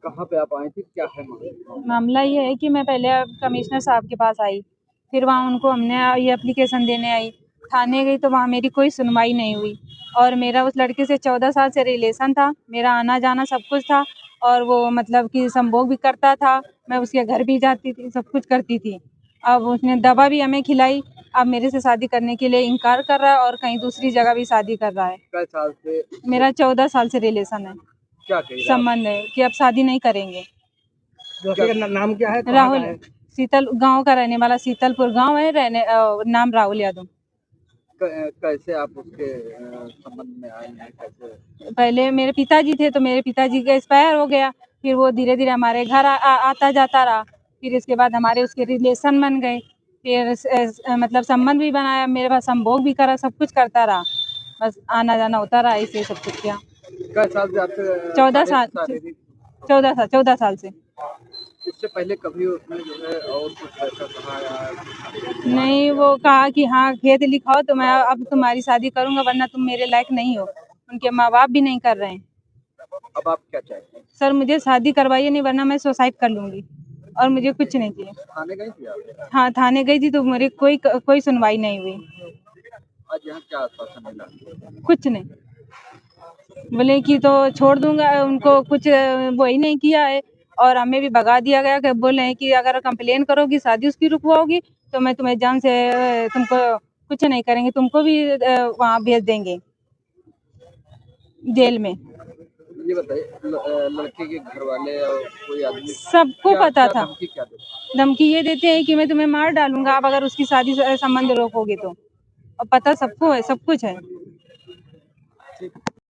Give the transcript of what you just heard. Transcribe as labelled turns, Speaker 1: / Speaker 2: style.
Speaker 1: कहाँ पे आप आई थी, क्या है मामला?
Speaker 2: मामला ये है कि मैं पहले कमिश्नर साहब के पास आई, फिर वहाँ उनको हमने ये एप्लीकेशन देने आई, थाने गई तो वहाँ मेरी कोई सुनवाई नहीं हुई। और मेरा उस लड़के से 14 साल से रिलेशन था, मेरा आना जाना सब कुछ था और वो मतलब कि संभोग भी करता था, मैं उसके घर भी जाती थी, सब कुछ करती थी। अब उसने दवा भी हमें खिलाई, अब मेरे से शादी करने के लिए इनकार कर रहा है और कहीं दूसरी जगह भी शादी कर रहा है।
Speaker 1: कै साल से?
Speaker 2: मेरा 14 साल से रिलेशन है,
Speaker 1: क्या कह रहा है?
Speaker 2: संबंध है कि अब शादी नहीं करेंगे।
Speaker 1: लड़के का नाम क्या है, कहाँ का
Speaker 2: राहुल
Speaker 1: है?
Speaker 2: शीतल गांव का रहने वाला, शीतलपुर गांव है, नाम राहुल यादव।
Speaker 1: कैसे आप उसके संबंध में आए हैं, कैसे?
Speaker 2: पहले मेरे पिताजी थे तो मेरे पिताजी का एक्सपायर हो गया, फिर वो धीरे धीरे हमारे घर आता जाता रहा, फिर इसके बाद हमारे उसके रिलेशन बन गए, फिर मतलब संबंध भी बनाया, मेरे पास संभोग भी करा, सब कुछ करता रहा, बस आना जाना होता रहा, ऐसे सब कुछ किया।
Speaker 1: कै साल से आपसे
Speaker 2: 14 साल,
Speaker 1: शारीरिक?
Speaker 2: 14 साल से।
Speaker 1: इससे पहले कभी उसने जो है और कुछ ऐसा कहा या?
Speaker 2: नहीं, वो कहा कि हाँ खेत लिखाओ तो मैं अब तुम्हारी शादी करूंगा, वरना तुम मेरे लायक नहीं हो। उनके माँ बाप भी नहीं कर रहे हैं।
Speaker 1: अब आप क्या चाहते हैं?
Speaker 2: सर मुझे शादी करवाइए, नहीं वरना मैं सुसाइड कर लूंगी और मुझे कुछ नहीं चाहिए।
Speaker 1: थाने गई थी आप?
Speaker 2: हाँ थाने गई थी तो मेरी कोई सुनवाई नहीं हुई।
Speaker 1: आज यहाँ क्या आश्वासन मिला?
Speaker 2: कुछ नहीं, बोले कि तो छोड़ दूंगा उनको, कुछ वही नहीं किया है और हमें भी भगा दिया गया कि बोले हैं कि अगर कंप्लेन करोगी, शादी उसकी रुकवाओगी तो मैं तुम्हें जान से तुमको कुछ नहीं करेंगे, तुमको भी वहाँ भेज देंगे जेल में।
Speaker 1: ये बताइए, लड़के के घर वाले और कोई आदमी
Speaker 2: सबको पता था।
Speaker 1: धमकी क्या देते?
Speaker 2: धमकी ये देते हैं कि मैं तुम्हें मार डालूंगा आप अगर उसकी शादी संबंध रोकोगे तो, और पता सबको है, सब कुछ है।